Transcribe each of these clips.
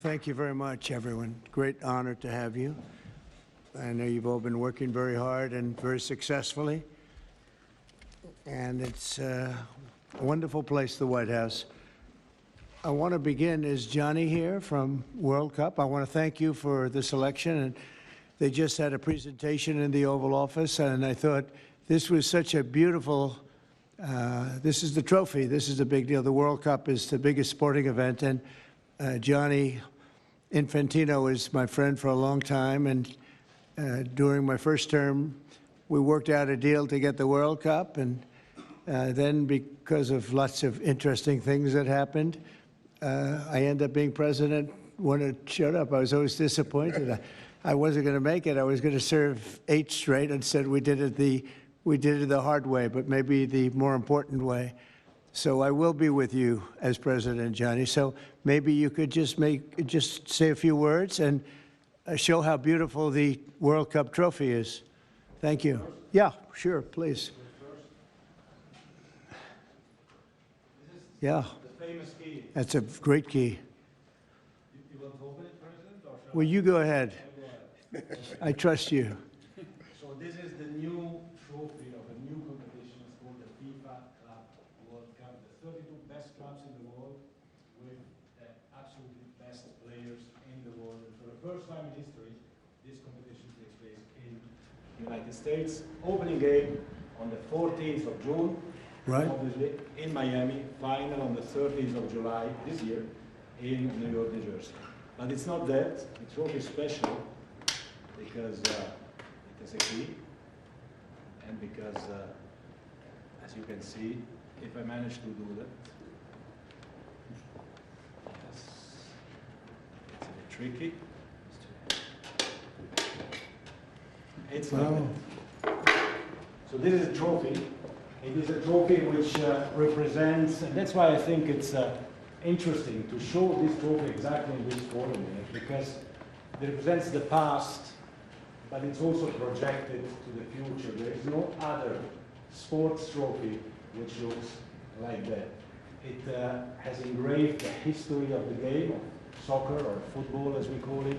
Thank you very much, everyone. Great honor to have you. I know you've all been working very hard and very successfully. And it's a wonderful place, the White House. I want to begin, is Johnny here from World Cup? I want to thank you for the selection. And they just had a presentation in the Oval Office, and I thought this was such a beautiful, this is the trophy. This is the big deal. The World Cup is the biggest sporting event, and Gianni Infantino is my friend for a long time, and during my first term, we worked out a deal to get the World Cup, and then because of lots of interesting things that happened, I ended up being president when it showed up. I was always disappointed. I wasn't going to make it. I was going to serve 8 straight. Instead, we did it the hard way, but maybe the more important way. So I will be with you as president, Johnny. So maybe you could just say a few words and show how beautiful the World Cup trophy is. Thank you. Yeah, sure, please. Yeah. The famous key. That's a great key. You want to open it, President? Or Well, you go ahead. I trust you. So this is the new trophy of a new competition. It's called the FIFA Club World Cup. The 32 best clubs in the world with the absolutely best players in the world. And for the first time in history, this competition takes place in the United States. Opening game on the 14th of June. Right. Obviously in Miami. Final on the 13th of July this year in New York, New Jersey. But it's not that. The trophy is special because it has a key, and because, as you can see, if I manage to do that, yes, it's a bit tricky. It's like that. So this is a trophy. It is a trophy which represents, and that's why I think it's interesting to show this trophy exactly in this forum, because it represents the past, but it's also projected to the future. There is no other sports trophy which looks like that. It has engraved the history of the game, of soccer or football as we call it,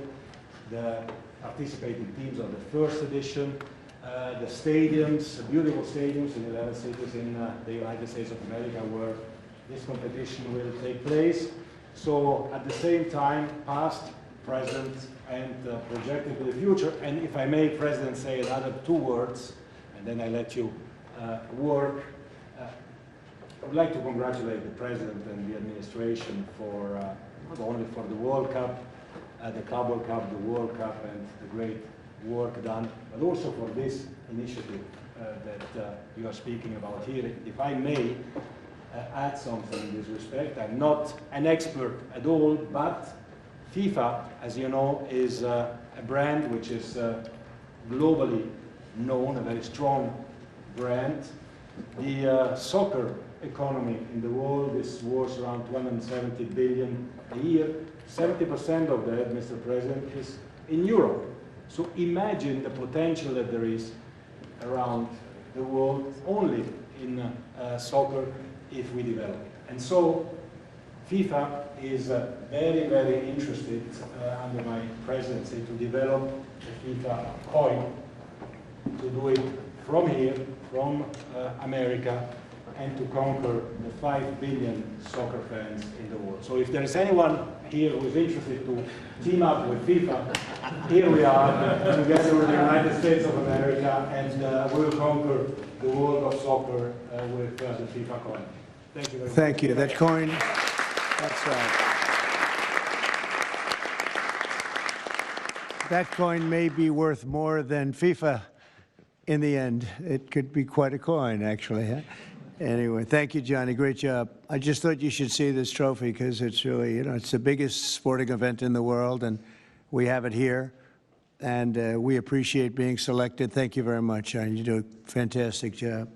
the participating teams of the first edition, the stadiums, the beautiful stadiums in 11 cities in the United States of America where this competition will take place. So at the same time, past, present, and projected to the future. And if I may, President, say another 2 words, and then I let you work. I would like to congratulate the President and the administration for not only for the World Cup, the Club World Cup, the World Cup, and the great work done, but also for this initiative that you are speaking about here. If I may add something in this respect, I'm not an expert at all, but FIFA, as you know, is a brand which is globally known, a very strong brand. The soccer economy in the world is worth around 270 billion a year. 70% of that, Mr. President, is in Europe. So imagine the potential that there is around the world only in soccer if we develop it. And so FIFA is very, very interested under my presidency to develop a FIFA coin, to do it from here, from America, and to conquer the 5 billion soccer fans in the world. So if there is anyone here who is interested to team up with FIFA, here we are together with the United States of America, and we will conquer the world of soccer with the FIFA coin. Thank you very much. Thank you. That coin, that's right. That coin may be worth more than FIFA in the end. It could be quite a coin, actually. Huh? Anyway, thank you, Johnny. Great job. I just thought you should see this trophy because it's really, it's the biggest sporting event in the world, and we have it here. And we appreciate being selected. Thank you very much, Johnny. You do a fantastic job.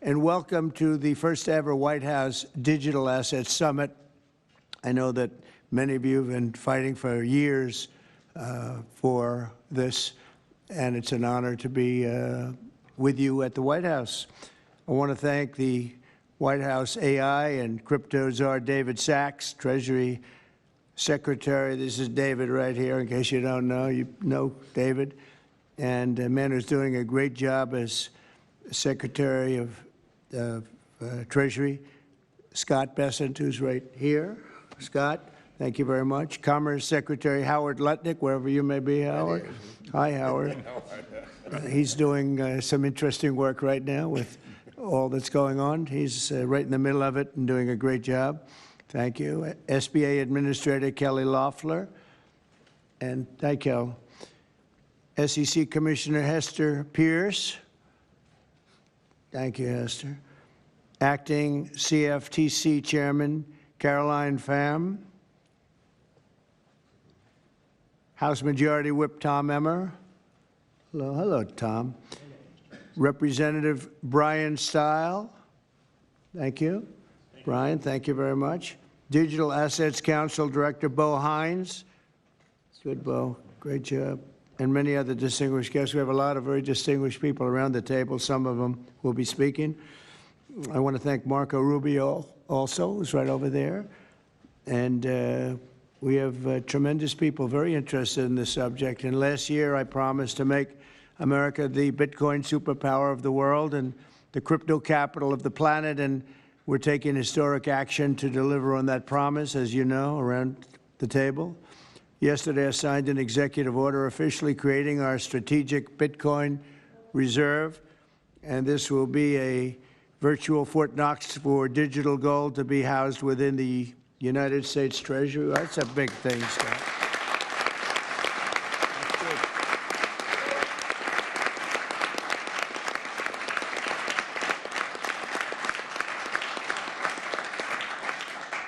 And welcome to the first ever White House Digital Assets Summit. I know that many of you have been fighting for years for this, and it's an honor to be with you at the White House. I want to thank the White House AI and crypto czar David Sachs, Treasury Secretary. This is David right here, in case you don't know. You know David. And a man who's doing a great job as Secretary of Treasury, Scott Bessent, who's right here. Scott, thank you very much. Commerce Secretary Howard Lutnick, wherever you may be, Howard. Hi, Howard. He's doing some interesting work right now with all that's going on. He's right in the middle of it and doing a great job. Thank you. SBA Administrator Kelly Loeffler. And hi, Kel. SEC Commissioner Hester Pierce. Thank you, Hester. Acting CFTC Chairman Caroline Pham. House Majority Whip Tom Emmer. Hello, hello, Tom. Representative Brian Stile. Thank you. Brian, thank you very much. Digital Assets Council Director Bo Hines. Good, Bo. Great job. And many other distinguished guests. We have a lot of very distinguished people around the table. Some of them will be speaking. I want to thank Marco Rubio also, who's right over there. And we have tremendous people very interested in this subject. And last year, I promised to make America the Bitcoin superpower of the world and the crypto capital of the planet. And we're taking historic action to deliver on that promise, as you know, around the table. Yesterday, I signed an executive order officially creating our strategic Bitcoin reserve. And this will be a virtual Fort Knox for digital gold to be housed within the United States Treasury. That's a big thing, Scott.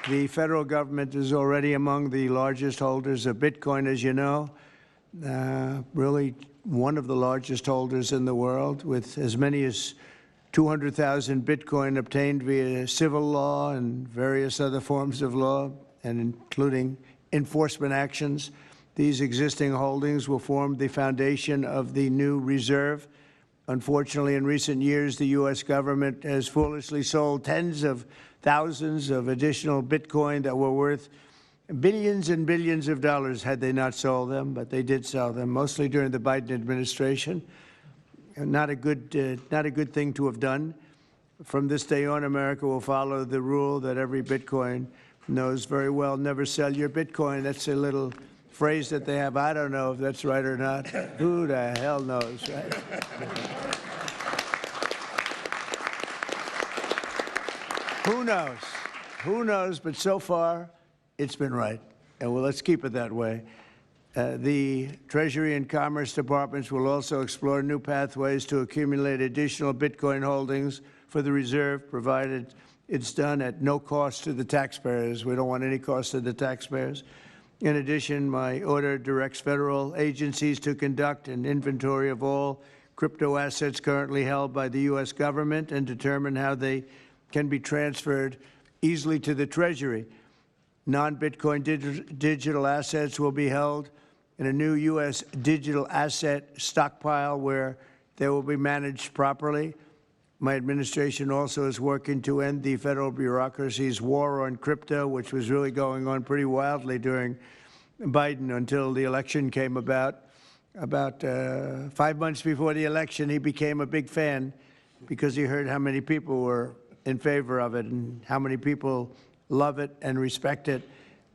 The federal government is already among the largest holders of Bitcoin, as you know, really one of the largest holders in the world, with as many as 200,000 Bitcoin obtained via civil law and various other forms of law, and including enforcement actions. These existing holdings will form the foundation of the new reserve. Unfortunately, in recent years, the U.S. government has foolishly sold tens of thousands of additional Bitcoin that were worth billions and billions of dollars had they not sold them, but they did sell them, mostly during the Biden administration. Not a good thing to have done. From this day on, America will follow the rule that every Bitcoin knows very well: never sell your Bitcoin. That's a little phrase that they have. I don't know if that's right or not. Who the hell knows, right? Who knows? Who knows? But so far, it's been right. And well, let's keep it that way. The Treasury and Commerce Departments will also explore new pathways to accumulate additional Bitcoin holdings for the reserve, provided it's done at no cost to the taxpayers. We don't want any cost to the taxpayers. In addition, my order directs federal agencies to conduct an inventory of all crypto assets currently held by the U.S. government and determine how they can be transferred easily to the Treasury. Non-Bitcoin digital assets will be held in a new U.S. digital asset stockpile where they will be managed properly. My administration also is working to end the federal bureaucracy's war on crypto, which was really going on pretty wildly during Biden until the election came about. About 5 months before the election, he became a big fan because he heard how many people were in favor of it and how many people love it and respect it.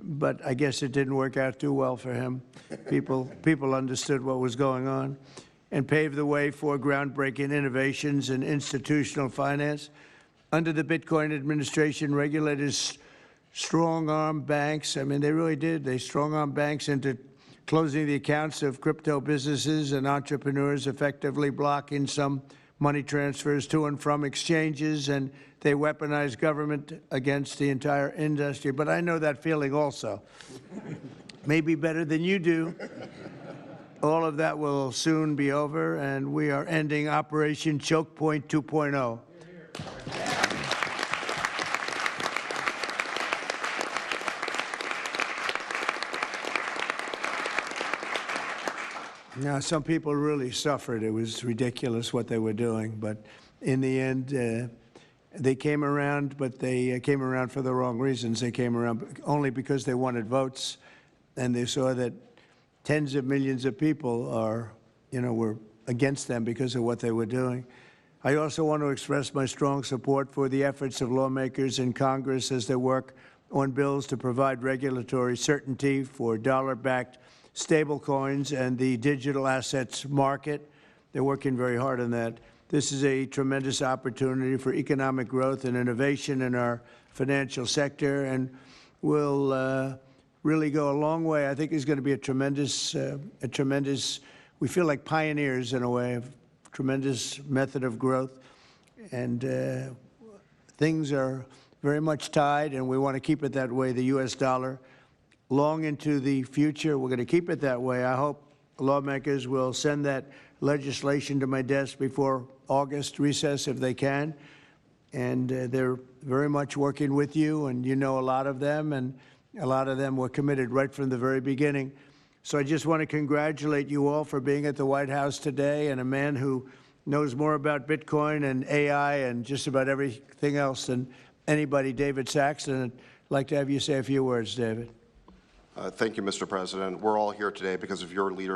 But I guess it didn't work out too well for him. People understood what was going on and paved the way for groundbreaking innovations in institutional finance. Under the Bitcoin administration, regulators strong-armed banks. I mean, they really did. They strong-armed banks into closing the accounts of crypto businesses and entrepreneurs, effectively blocking some money transfers to and from exchanges, and they weaponized government against the entire industry. But I know that feeling also. Maybe better than you do. All of that will soon be over, and we are ending Operation Choke Point 2.0. Now, some people really suffered. It was ridiculous what they were doing. But in the end, They came around, but they came around for the wrong reasons. They came around only because they wanted votes, and they saw that tens of millions of people are, were against them because of what they were doing. I also want to express my strong support for the efforts of lawmakers in Congress as they work on bills to provide regulatory certainty for dollar-backed stablecoins and the digital assets market. They're working very hard on that. This is a tremendous opportunity for economic growth and innovation in our financial sector, and will really go a long way. I think it's going to be a tremendous, we feel like pioneers in a way, of tremendous method of growth. And things are very much tied, and we want to keep it that way, the U.S. dollar, long into the future. We're going to keep it that way. I hope lawmakers will send that legislation to my desk before August recess if they can. And they're very much working with you, and you know a lot of them, and a lot of them were committed right from the very beginning. So I just want to congratulate you all for being at the White House today, and a man who knows more about Bitcoin and AI and just about everything else than anybody, David Saxton. I'd like to have you say a few words, David. Thank you, Mr. President. We're all here today because of your leadership.